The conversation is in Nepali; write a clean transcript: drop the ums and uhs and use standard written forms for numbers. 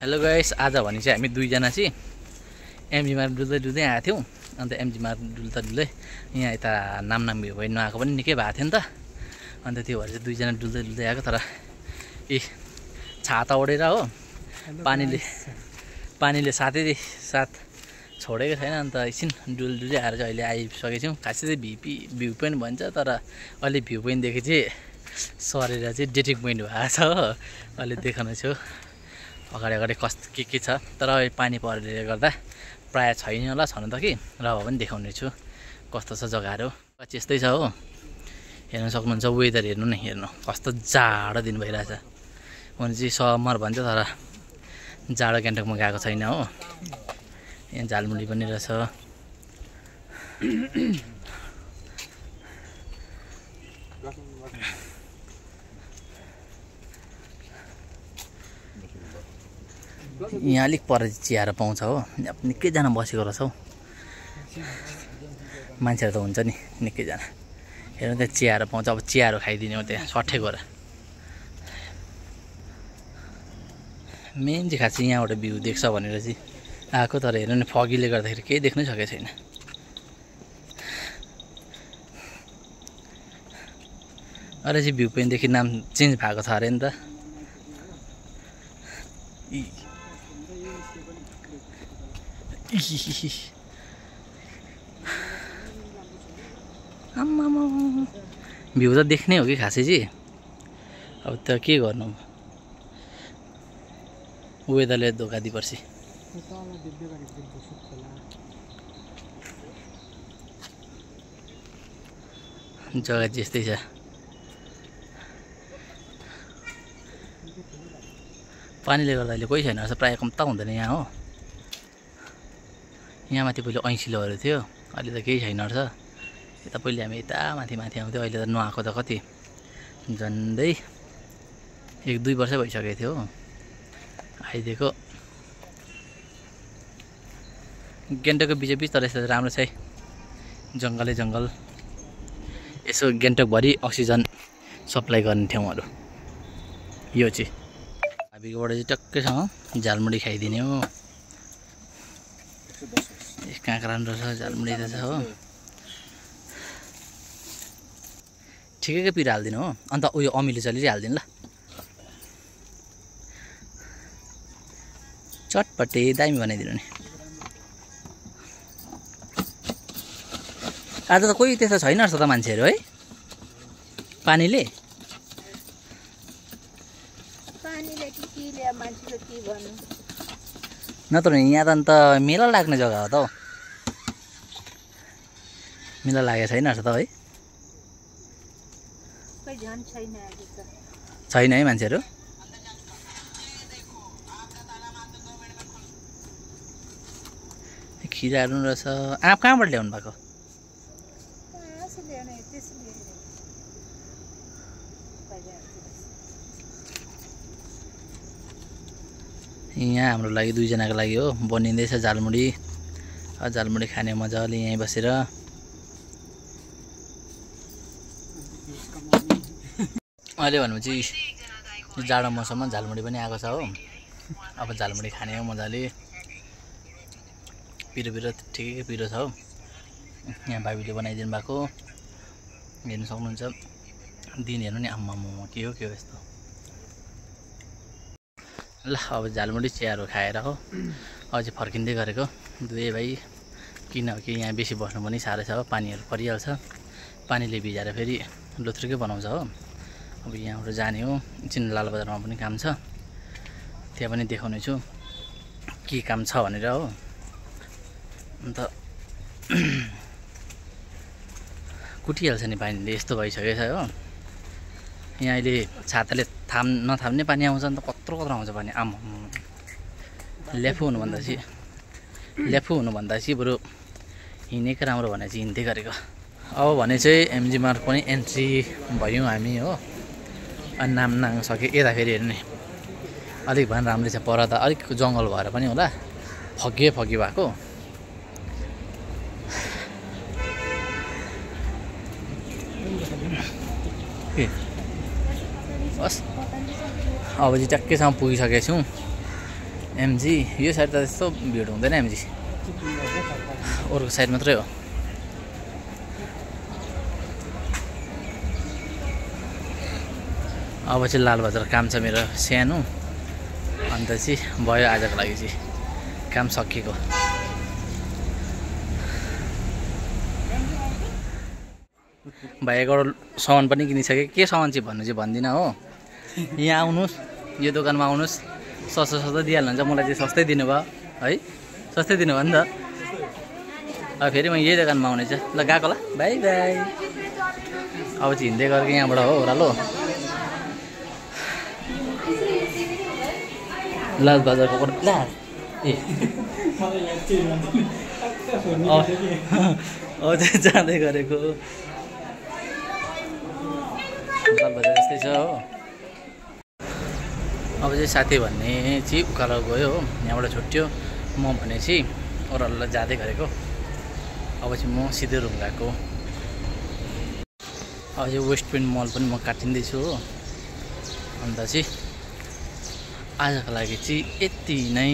हेलो गाइस, आज भने चाहिँ हामी दुईजना चाहिँ एमजीमा डुल्दै आएको थियौँ। अन्त एमजीमा डुल्दै यहाँ यता नामनाम भ्यू पोइन्ट नआएको पनि निकै भएको थियो नि त। अन्त त्यो भएर चाहिँ दुईजना डुल्दै आएको। तर छाता ओढेर हो, पानीले साथ छोडेको छैन। अन्त एकछिन डुल्दै आएर चाहिँ अहिले आइसकेछौँ। खासै चाहिँ भ्यू पोइन्ट भन्छ, तर अहिले भ्यू पोइन्टदेखि चाहिँ सरेर चाहिँ डेटिङ पोइन्ट भएको छ हो। अहिले देखाउने छु अगाडि कस्तो के छ। तर अहिले पानी परेर गर्दा प्रायः छैन होला, छनु त कि र भए पनि देखाउने छु कस्तो छ जग्गाहरू। यस्तै छ हो, हेर्न सक्नुहुन्छ। वेदर हेर्नु न, हेर्नु कस्तो जाडो दिन भइरहेछ। भने चाहिँ समर भन्छ, तर जाडो गान्तोकमा गएको छैन हो। यहाँ झालमुडी पनि रहेछ। यहाँ अलिक पर चियाएर पाउँछ हो। निकैजना बसेको रहेछ हौ। मान्छेहरू त हुन्छ नि निकैजना। हेर्नु त्यहाँ चियाएर पाउँछ। अब चियाहरू खाइदिने हो त्यहाँ सट्ठै गएर। मेन चाहिँ खास यहाँबाट भ्यू देख्छ भनेर चाहिँ आएको। तर हेर्नु नि फगीले गर्दाखेरि केही देख्नै सकेको छैन। अरे चाहिँ भ्यू पोइन्टदेखि नाम चेन्ज भएको छ अरे नि त। भ्यू त देख्ने हो कि खासै चाहिँ। अब त के गर्नु, वेदरले धोका दिइपर्छ। जग्गा त्यस्तै छ। पानीले गर्दा अहिले कोही छैन रहेछ, प्रायः कम्ता हुँदैन यहाँ हो। यहाँ माथि पहिले ऐँसिलोहरू थियो, अहिले त केही छैन रहेछ। यता पहिले हामी यता माथि आउँथ्यो, अहिले त नआएको त कति झन्डै 1-2 वर्ष भइसकेको थियो हो आइदिएको। गान्तोकको बिचबिच तर यस्तो राम्रो छ है, जङ्गलै जङ्गल। यसो गान्तोकभरि अक्सिजन सप्लाई गर्ने ठाउँहरू यो चाहिँ। हाबीकोबाट चाहिँ टक्कैसँग झालमुडी खाइदिने हो। काँक्रा रहेछ, झालमुडी त छ हो। ठिकैको पिरो हालिदिनु हो। अन्त उयो अमिलो चल्ली हालिदिनु ल। चटपटे दामी बनाइदिनु नि। आज त कोही त्यस्तो छैन रहेछ त मान्छेहरू है। पानीले नत्र यहाँ त अन्त मेला लाग्ने जग्गा हो त हौ। मेला लागेको छैन रहेछ त है। छैन है मान्छेहरू। खिराहरू रहेछ। आँप कहाँबाट ल्याउनु भएको? यहाँ हाम्रो लागि दुईजनाको लागि हो बनिँदैछ झालमुडी। झालमुडी खाने मजाले यहीँ बसेर। अहिले भनेपछि जाडो मौसममा झालमुडी पनि आएको छ हो। अब झालमुडी खाने हो मजाले। पिरो ठिकै पिरो छ हो। यहाँ भाबीले बनाइदिनु भएको हेर्नु सक्नुहुन्छ। दिन हेर्नु नि, आम्मामा के हो यस्तो। ल अब झालमुडी चियाहरू खाएर हो अझै फर्किँदै गरेको दुवै भाइ। किनकि यहाँ बेसी बस्नु पनि साह्रै छ हो, पानीहरू परिहाल्छ। पानीले भिजाएर फेरि लुथ्रुकै बनाउँछ हो। अब यहाँबाट जाने हो। एकछिन लालबजारमा पनि काम छ, त्यहाँ पनि देखाउने छु के काम छ भनेर हो। अन्त कुटिहाल्छ नि पानीले, यस्तो भइसकेको छ हो। यहाँ अहिले छाताले नथाम्ने पानी आउँछ नि त। कत्रो आउँछ पानी। आम्मा लेफु हुनुभन्दा चाहिँ बरु हिँडेको राम्रो भने चाहिँ हिँड्दै गरेको। अब भने चाहिँ एमजी मार्ग पनि एन्ट्री भयौँ हामी हो। अनि नामनाङ सक्यो। यता फेरि हेर्ने अलिक भए राम्रै छ। पर त अलिक जङ्गल भएर पनि होला, फगी भएको। बस अब चाहिँ टक्कैसँग पुगिसकेको छौँ। एमजी यो साइड त त्यस्तो भिड हुँदैन एमजी अरूको साइड मात्रै हो अब चाहिँ लालबजार काम छ मेरो सानो अन्त चाहिँ भयो आजको लागि चाहिँ काम सकिएको भाइको सामान पनि किनिसकेँ के सामान चाहिँ भन्नु चाहिँ भन्दिनँ हो यहाँ आउनुहोस् यो दोकानमा आउनुहोस् सस्तो दिइहाल्नुहुन्छ मलाई चाहिँ सस्तै दिनुभयो है सस्तै दिनुभयो नि त अब फेरि म यही दोकानमा आउने चाहिँ ल गएको ल बाई बाई अब चाहिँ हिँड्दै गरेको यहाँबाट हो ओह्रालो लालबजारको ला ए चाहिँ जाँदै गरेको लालबजार यस्तै छ हो अब चाहिँ साथी भन्ने चाहिँ उकालो गयो हो यहाँबाट छुट्यो म भने चाहिँ ओह्रालो जाँदै गरेको अब चाहिँ म सिधै रुम गएको अब चाहिँ वेस्ट पोइन्ट मल पनि म काटिँदैछु हो अन्त चाहिँ आजको लागि चाहिँ यति नै